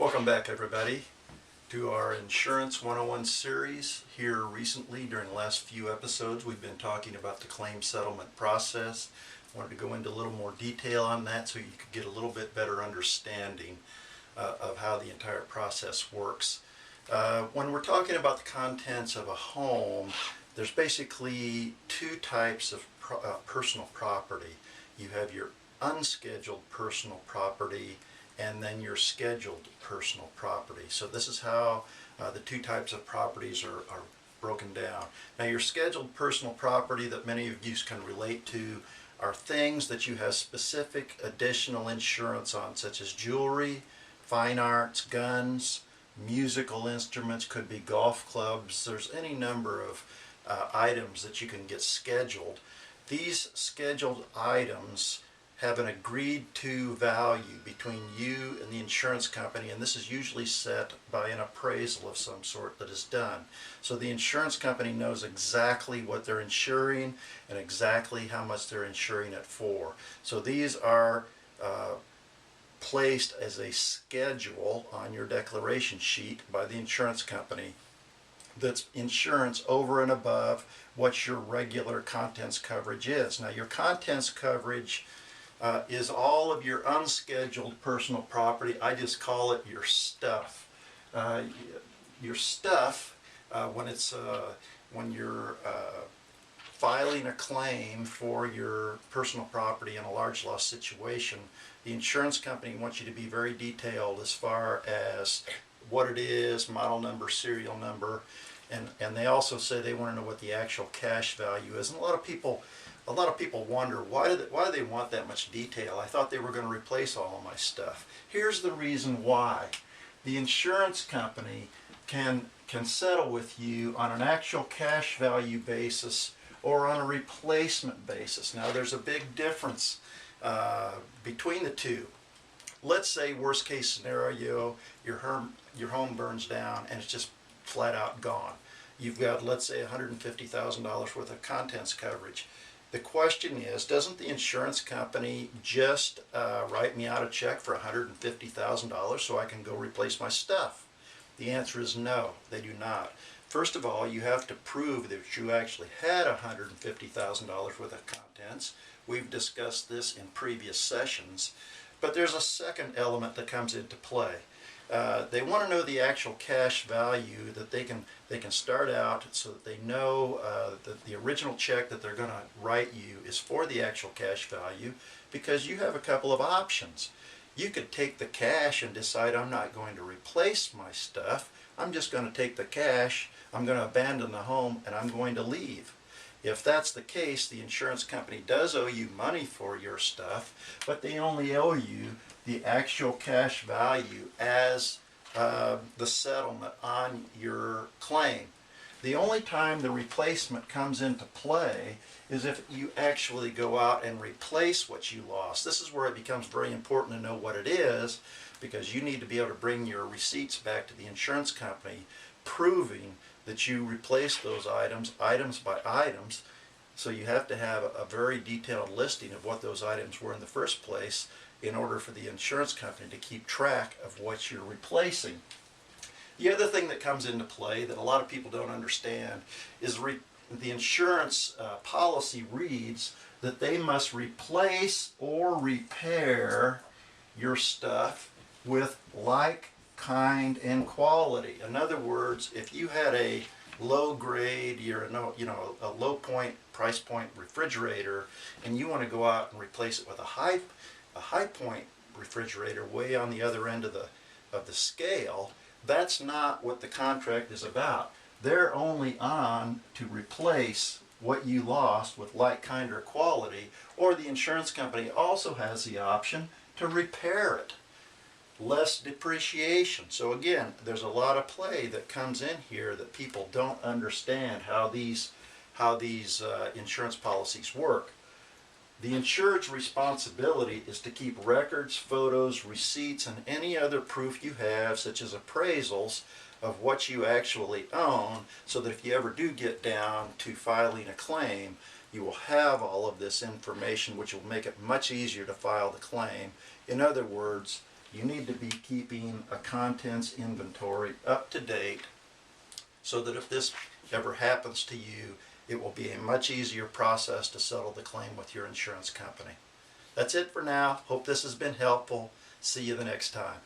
Welcome back, everybody, to our Insurance 101 series. Here recently, during the last few episodes, we've been talking about the claim settlement process. I wanted to go into a little more detail on that so you could get a little bit better understanding of how the entire process works. When we're talking about the contents of a home, there's basically two types of personal property. You have your unscheduled personal property and then your scheduled personal property. So this is how the two types of properties are broken down. Now, your scheduled personal property that many of you can relate to are things that you have specific additional insurance on, such as jewelry, fine arts, guns, musical instruments, could be golf clubs. There's any number of items that you can get scheduled. These scheduled items have an agreed to value between you and the insurance company, and this is usually set by an appraisal of some sort that is done. So the insurance company knows exactly what they're insuring and exactly how much they're insuring it for. So these are placed as a schedule on your declaration sheet by the insurance company. That's insurance over and above what your regular contents coverage is. Now, your contents coverage is all of your unscheduled personal property. I just call it your stuff. Your stuff, when you're filing a claim for your personal property in a large loss situation, the insurance company wants you to be very detailed as far as what it is, model number, serial number, and they also say they want to know what the actual cash value is. And a lot of people wonder, why do they want that much detail? I thought they were going to replace all of my stuff. Here's the reason why. The insurance company can settle with you on an actual cash value basis or on a replacement basis. Now, there's a big difference between the two. Let's say, worst case scenario, your home burns down and it's just flat out gone. You've got, let's say, $150,000 worth of contents coverage. The question is, doesn't the insurance company just write me out a check for $150,000 so I can go replace my stuff? The answer is no, they do not. First of all, you have to prove that you actually had $150,000 worth of contents. We've discussed this in previous sessions. But there's a second element that comes into play. They want to know the actual cash value that they can start out so that they know that the original check that they're going to write you is for the actual cash value, because you have a couple of options. You could take the cash and decide, I'm not going to replace my stuff. I'm just going to take the cash, I'm going to abandon the home, and I'm going to leave. If that's the case, the insurance company does owe you money for your stuff, but they only owe you the actual cash value as the settlement on your claim. The only time the replacement comes into play is if you actually go out and replace what you lost. This is where it becomes very important to know what it is, because you need to be able to bring your receipts back to the insurance company proving that you replaced those items by items. So you have to have a very detailed listing of what those items were in the first place in order for the insurance company to keep track of what you're replacing. The other thing that comes into play that a lot of people don't understand is the insurance policy reads that they must replace or repair your stuff with like, kind, and quality. In other words, if you had a low grade, a low point, price point refrigerator, and you want to go out and replace it with a high point refrigerator way on the other end of the scale, that's not what the contract is about. They're only on to replace what you lost with like, kind, or quality, or the insurance company also has the option to repair it. Less depreciation. So again, there's a lot of play that comes in here that people don't understand how these insurance policies work. The insured's responsibility is to keep records, photos, receipts, and any other proof you have, such as appraisals, of what you actually own, so that if you ever do get down to filing a claim, you will have all of this information, which will make it much easier to file the claim. In other words, You need to be keeping a contents inventory up to date so that if this ever happens to you, it will be a much easier process to settle the claim with your insurance company. That's it for now. Hope this has been helpful. See you the next time.